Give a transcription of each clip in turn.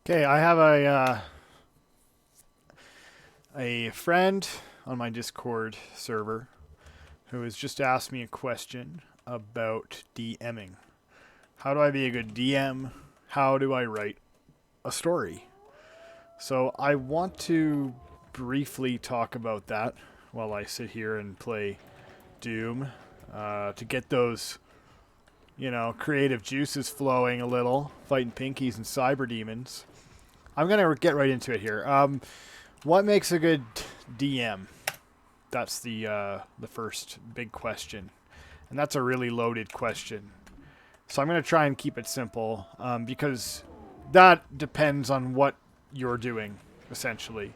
Okay, I have a friend on my Discord server who has just asked me a question about DMing. How do I be a good DM? How do I write a story? So I want to briefly talk about that while I sit here and play Doom to get those, creative juices flowing a little, fighting pinkies and cyber demons. I'm gonna get right into it here. What makes a good DM? That's the first big question, and that's a really loaded question. So I'm gonna try and keep it simple because that depends on what you're doing. Essentially,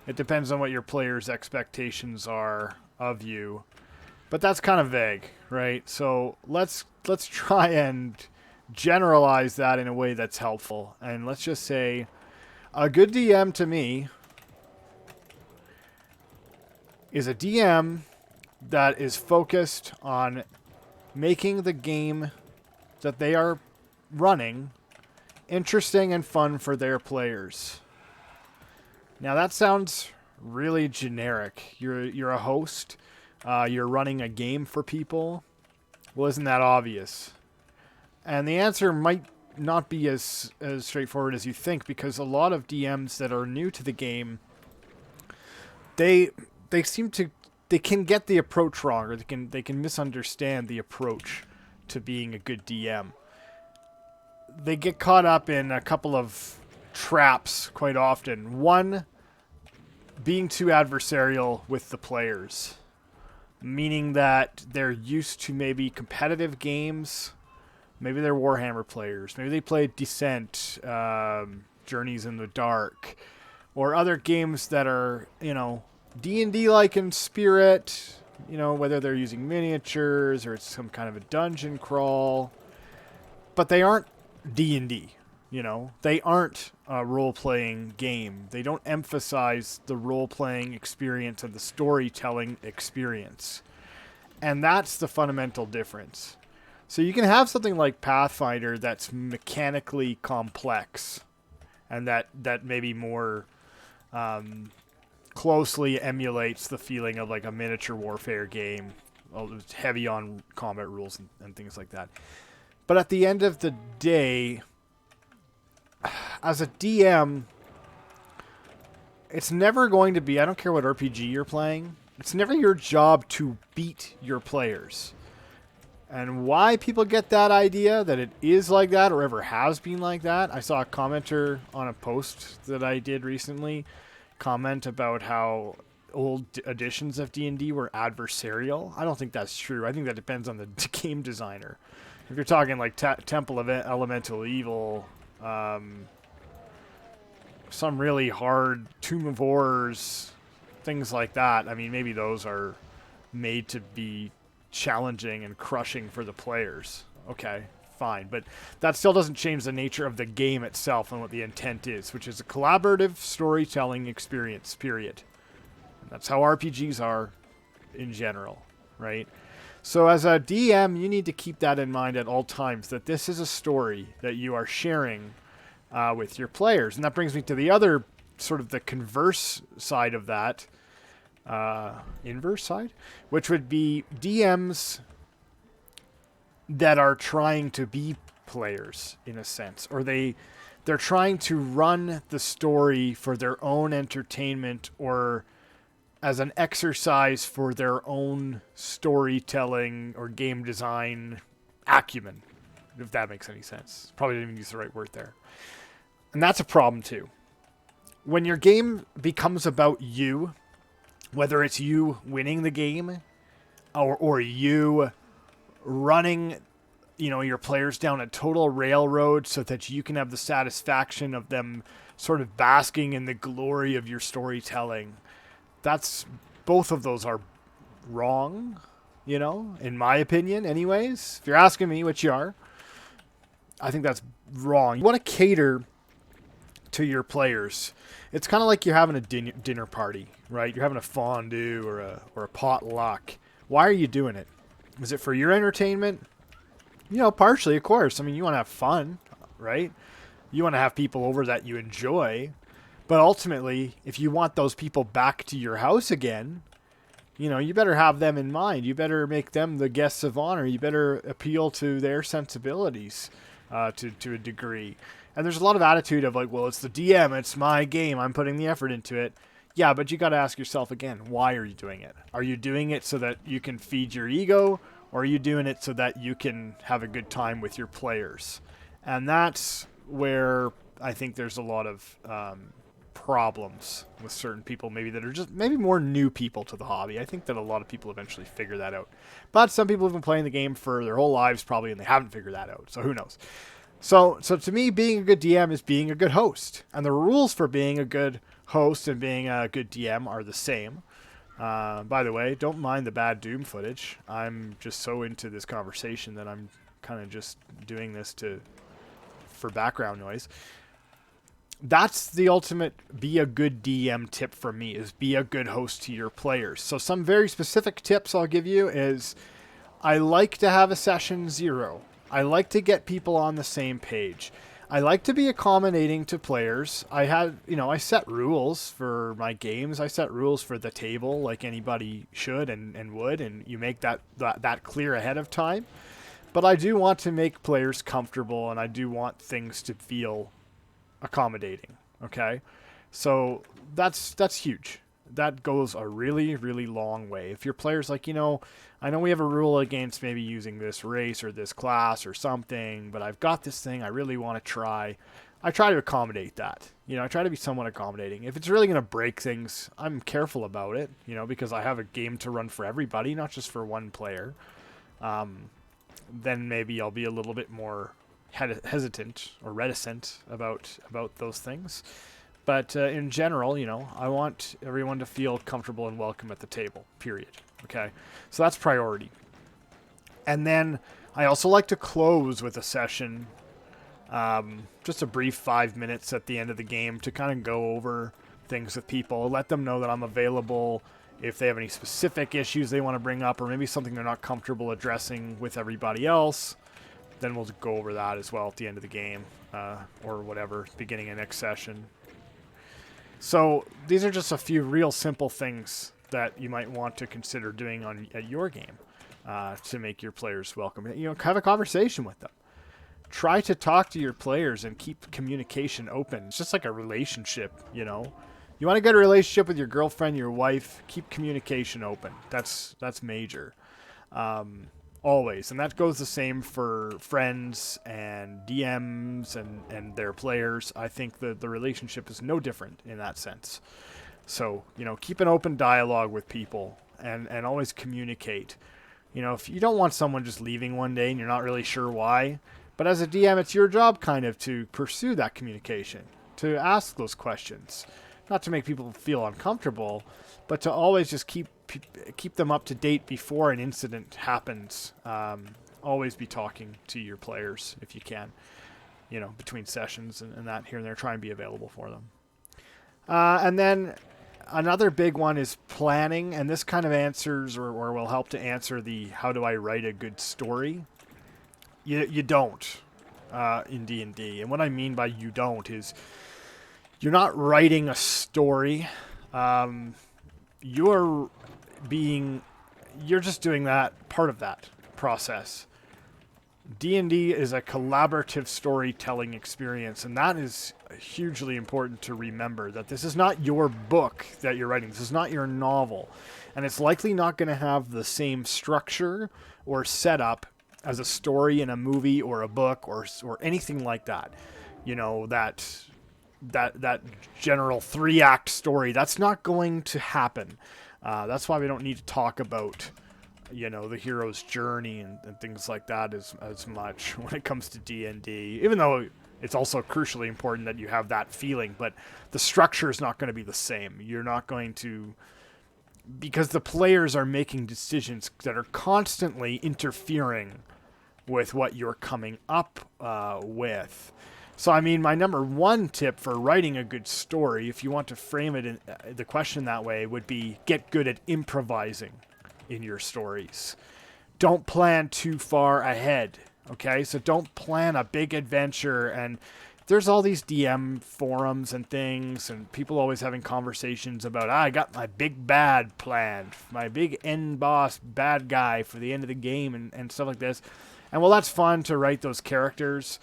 it depends on what your players' expectations are of you. But that's kind of vague, right? So let's try and generalize that in a way that's helpful, and let's just say a good DM to me is a DM that is focused on making the game that they are running interesting and fun for their players. Now that sounds really generic. You're a host. You're running a game for people. Well, isn't that obvious? And the answer might not be as straightforward as you think because a lot of DMs that are new to the game, they they seem to they can get the approach wrong, or they can misunderstand the approach to being a good DM. They get caught up in a couple of traps quite often. One, being too adversarial with the players, meaning that they're used to maybe competitive games. Maybe they're Warhammer players. Maybe they play Descent, Journeys in the Dark, or other games that are, D&D like in spirit, whether they're using miniatures or it's some kind of a dungeon crawl, but they aren't D&D. They aren't a role-playing game. They don't emphasize the role-playing experience and the storytelling experience. And that's the fundamental difference. So you can have something like Pathfinder that's mechanically complex and that maybe more closely emulates the feeling of like a miniature warfare game, heavy on combat rules and things like that. But at the end of the day, as a DM, it's never going to be, I don't care what RPG you're playing, it's never your job to beat your players. And why people get that idea that it is like that or ever has been like that, I saw a commenter on a post that I did recently comment about how old editions of D&D were adversarial. I don't think that's true. I think that depends on the game designer. If you're talking like Temple of Elemental Evil, some really hard Tomb of Horrors, things like that, I mean, maybe those are made to be challenging and crushing for the players. Okay, fine. But that still doesn't change the nature of the game itself and what the intent is, which is a collaborative storytelling experience, period. And that's how RPGs are in general, right? So as a DM, you need to keep that in mind at all times, that this is a story that you are sharing with your players. And that brings me to the other sort of the converse side of that, inverse side, which would be DMs that are trying to be players in a sense, or they're trying to run the story for their own entertainment or as an exercise for their own storytelling or game design acumen, if that makes any sense. Probably didn't even use the right word there. And that's a problem too. When your game becomes about you, whether it's you winning the game or you running, your players down a total railroad so that you can have the satisfaction of them sort of basking in the glory of your storytelling. That's both of those are wrong, in my opinion anyways. If you're asking me, which you are, I think that's wrong. You want to cater to your players. It's kind of like you're having a dinner party, right? You're having a fondue or a potluck. Why are you doing it? Is it for your entertainment? Partially, of course. I mean, you want to have fun, right? You want to have people over that you enjoy. But ultimately, if you want those people back to your house again, you better have them in mind. You better make them the guests of honor. You better appeal to their sensibilities to a degree. And there's a lot of attitude of like, well, it's the DM, it's my game, I'm putting the effort into it. Yeah, but you got to ask yourself again, why are you doing it? Are you doing it so that you can feed your ego, or are you doing it so that you can have a good time with your players? And that's where I think there's a lot of problems with certain people, maybe that are just maybe more new people to the hobby. I think that a lot of people eventually figure that out. But some people have been playing the game for their whole lives probably, and they haven't figured that out. So who knows? So to me, being a good DM is being a good host. And the rules for being a good host and being a good DM are the same. By the way, don't mind the bad Doom footage. I'm just so into this conversation that I'm kind of just doing this for background noise. That's the ultimate be a good DM tip for me, is be a good host to your players. So some very specific tips I'll give you is I like to have a session 0. I like to get people on the same page. I like to be accommodating to players. I set rules for my games. I set rules for the table like anybody should and would, and you make that clear ahead of time. But I do want to make players comfortable, and I do want things to feel accommodating. Okay? So that's huge. That goes a really, really long way. If your player's like, I know we have a rule against maybe using this race or this class or something, but I've got this thing I really want to try. I try to accommodate that. I try to be somewhat accommodating. If it's really going to break things, I'm careful about it, because I have a game to run for everybody, not just for one player. Then maybe I'll be a little bit more hesitant or reticent about those things. But in general, I want everyone to feel comfortable and welcome at the table, period. Okay? So that's priority. And then I also like to close with a session, just a brief 5 minutes at the end of the game to kind of go over things with people, let them know that I'm available if they have any specific issues they want to bring up, or maybe something they're not comfortable addressing with everybody else. Then we'll go over that as well at the end of the game, or whatever, beginning of next session. So these are just a few real simple things that you might want to consider doing at your game to make your players welcome. Have a conversation with them. Try to talk to your players and keep communication open. It's just like a relationship, You want a good relationship with your girlfriend, your wife, keep communication open. That's major. Always. And that goes the same for friends and DMs and their players. I think the relationship is no different in that sense. So, keep an open dialogue with people and always communicate. If you don't want someone just leaving one day and you're not really sure why, but as a DM, it's your job kind of to pursue that communication, to ask those questions. Not to make people feel uncomfortable, but to always just keep them up to date before an incident happens. Always be talking to your players if you can, between sessions and that here and there. Try and be available for them. And then another big one is planning, and this kind of answers or will help to answer the how do I write a good story. You don't in D&D. And what I mean by you don't is you're not writing a story. You're just doing that part of that process. D&D is a collaborative storytelling experience, and that is hugely important to remember, that this is not your book that you're writing. This is not your novel, and it's likely not going to have the same structure or setup as a story in a movie or a book or anything like that. That general 3-act story, that's not going to happen. That's why we don't need to talk about, the hero's journey and things like that as much when it comes to D&D, even though it's also crucially important that you have that feeling, but the structure is not going to be the same. You're not going to, because the players are making decisions that are constantly interfering with what you're coming up with. So, my number one tip for writing a good story, if you want to frame it in the question that way, would be get good at improvising in your stories. Don't plan too far ahead, okay? So don't plan a big adventure and there's all these DM forums and things, and people always having conversations about, I got my big bad planned, my big end boss bad guy for the end of the game, and stuff like this. And while that's fun to write those characters,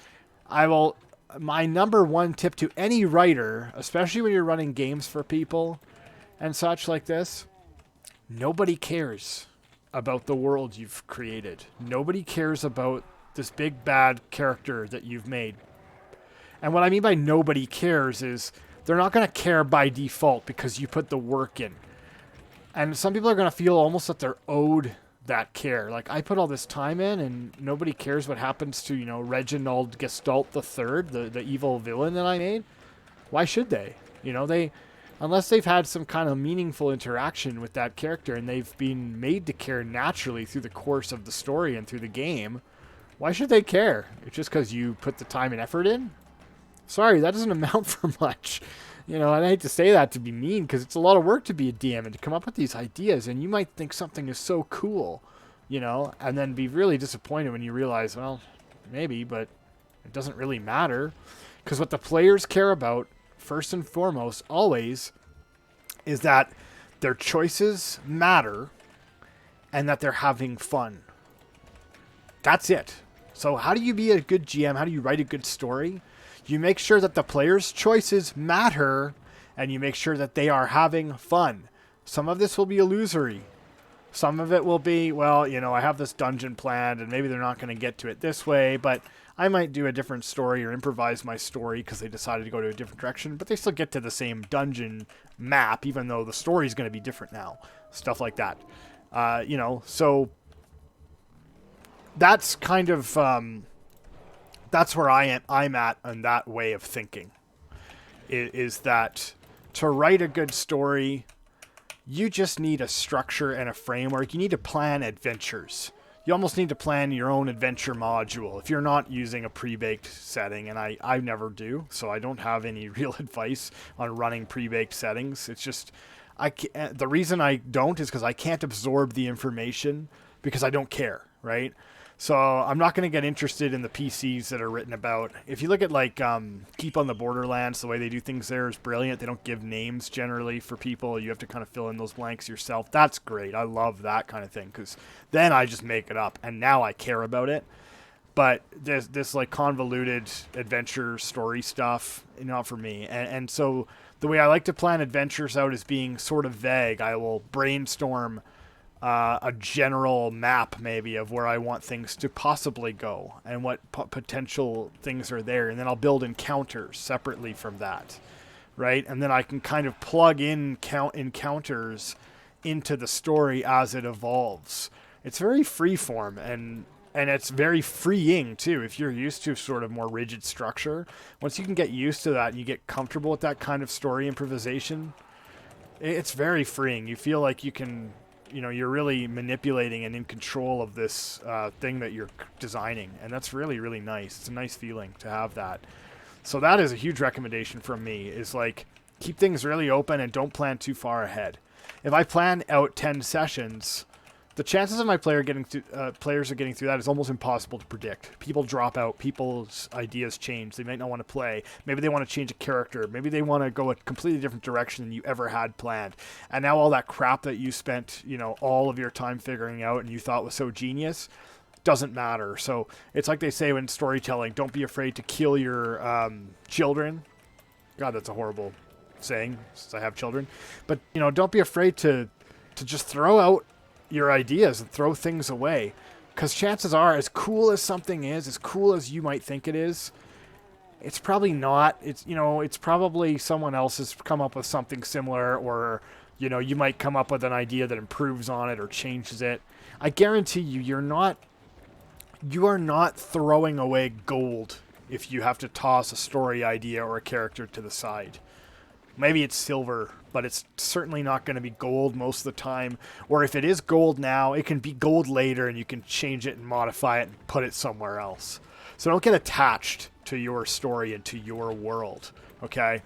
my number one tip to any writer, especially when you're running games for people and such like this, nobody cares about the world you've created. Nobody cares about this big bad character that you've made. And what I mean by nobody cares is they're not going to care by default because you put the work in. And some people are going to feel almost that they're owed that care. Like, I put all this time in and nobody cares what happens to, Reginald Gestalt III, the evil villain that I made. Why should they? Unless they've had some kind of meaningful interaction with that character and they've been made to care naturally through the course of the story and through the game, why should they care? It's just because you put the time and effort in? Sorry, that doesn't amount for much. And I hate to say that to be mean, because it's a lot of work to be a DM and to come up with these ideas, and you might think something is so cool, and then be really disappointed when you realize, well, maybe, but it doesn't really matter. Because what the players care about, first and foremost, always, is that their choices matter and that they're having fun. That's it. So how do you be a good GM? How do you write a good story? You make sure that the players' choices matter, and you make sure that they are having fun. Some of this will be illusory. Some of it will be, well, I have this dungeon planned, and maybe they're not going to get to it this way, but I might do a different story or improvise my story because they decided to go to a different direction, but they still get to the same dungeon map, even though the story is going to be different now. Stuff like that. So that's kind of... that's where I'm at on that way of thinking, is that to write a good story, you just need a structure and a framework. You need to plan adventures. You almost need to plan your own adventure module if you're not using a pre-baked setting, and I never do, so I don't have any real advice on running pre-baked settings. It's just, the reason I don't is because I can't absorb the information because I don't care, right? So I'm not going to get interested in the PCs that are written about. If you look at Keep on the Borderlands, the way they do things there is brilliant. They don't give names generally for people. You have to kind of fill in those blanks yourself. That's great. I love that kind of thing because then I just make it up and now I care about it. But this convoluted adventure story stuff, not for me. And so the way I like to plan adventures out is being sort of vague. I will brainstorm a general map maybe of where I want things to possibly go and what potential things are there. And then I'll build encounters separately from that, right? And then I can kind of plug in encounters into the story as it evolves. It's very freeform and it's very freeing too. If you're used to sort of more rigid structure, once you can get used to that and you get comfortable with that kind of story improvisation, it's very freeing. You feel like you can... you're really manipulating and in control of this thing that you're designing. And that's really, really nice. It's a nice feeling to have that. So that is a huge recommendation from me, is keep things really open and don't plan too far ahead. If I plan out 10 sessions, the chances of my players are getting through that is almost impossible to predict. People drop out. People's ideas change. They might not want to play. Maybe they want to change a character. Maybe they want to go a completely different direction than you ever had planned. And now all that crap that you spent, all of your time figuring out and you thought was so genius doesn't matter. So it's like they say in storytelling, don't be afraid to kill your children. God, that's a horrible saying since I have children. But, don't be afraid to just throw out your ideas and throw things away, because chances are, as cool as something is, as cool as you might think it is, it's probably not. It's probably someone else has come up with something similar, or you might come up with an idea that improves on it or changes it. I guarantee you are not throwing away gold if you have to toss a story idea or a character to the side. Maybe it's silver, but it's certainly not going to be gold most of the time. Or if it is gold now, it can be gold later and you can change it and modify it and put it somewhere else. So don't get attached to your story and to your world, okay?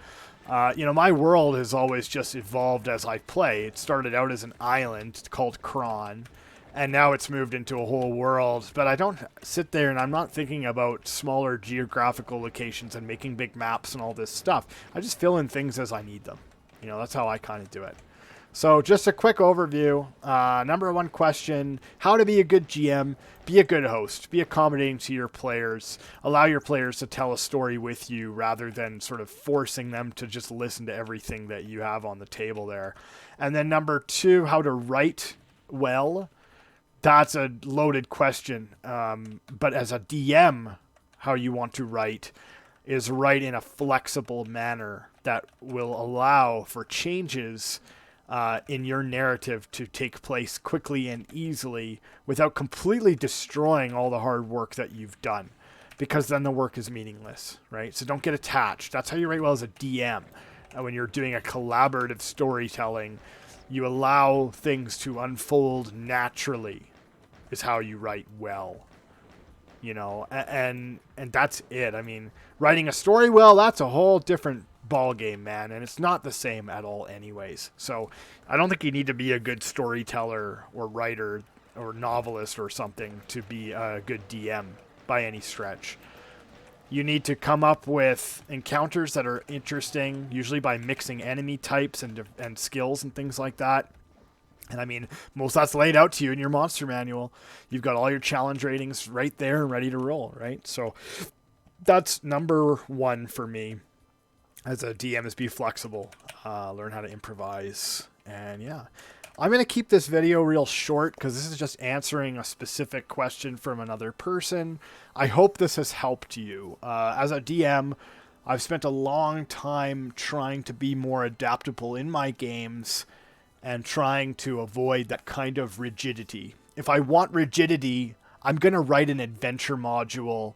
My world has always just evolved as I play. It started out as an island called Kron, And now it's moved into a whole world. But I don't sit there and I'm not thinking about smaller geographical locations and making big maps and all this stuff. I just fill in things as I need them. You know, that's how I kind of do it. So just a quick overview. Number one question, how to be a good GM. Be a good host. Be accommodating to your players. Allow your players to tell a story with you rather than sort of forcing them to just listen to everything that you have on the table there. And then number two, how to write well. That's a loaded question. But as a DM, how you want to write is write in a flexible manner that will allow for changes in your narrative to take place quickly and easily without completely destroying all the hard work that you've done, because then the work is meaningless, right? So don't get attached. That's how you write well as a DM. When you're doing a collaborative storytelling, you allow things to unfold naturally is how you write well, you know, and that's it. I mean, writing a story well, that's a whole different ball game, man, and it's not the same at all anyways. So I don't think you need to be a good storyteller or writer or novelist or something to be a good DM by any stretch. You need to come up with encounters that are interesting, usually by mixing enemy types and skills and things like that. And I mean, most of that's laid out to you in your monster manual. You've got all your challenge ratings right there and ready to roll, right? So that's number one for me as a DM, is be flexible, learn how to improvise. And yeah, I'm going to keep this video real short because this is just answering a specific question from another person. I hope this has helped you. As a DM, I've spent a long time trying to be more adaptable in my games and trying to avoid that kind of rigidity. If I want rigidity, I'm going to write an adventure module.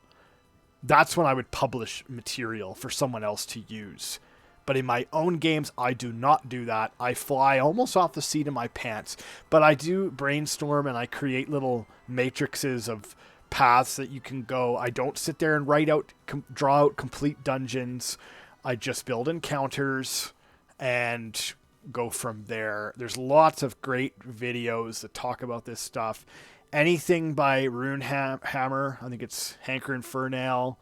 That's when I would publish material for someone else to use. But in my own games, I do not do that. I fly almost off the seat of my pants. But I do brainstorm and I create little matrices of paths that you can go. I don't sit there and draw out complete dungeons. I just build encounters and go from there. There's lots of great videos that talk about this stuff. Anything by Runehammer, I think it's Hanker Infernal,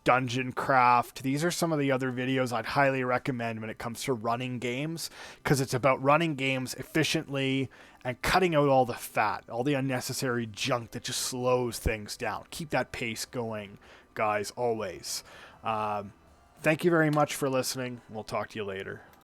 Dungeon Craft. These are some of the other videos I'd highly recommend when it comes to running games, because it's about running games efficiently and cutting out all the fat, all the unnecessary junk that just slows things down. Keep that pace going, guys, always. Thank you very much for listening. We'll talk to you later.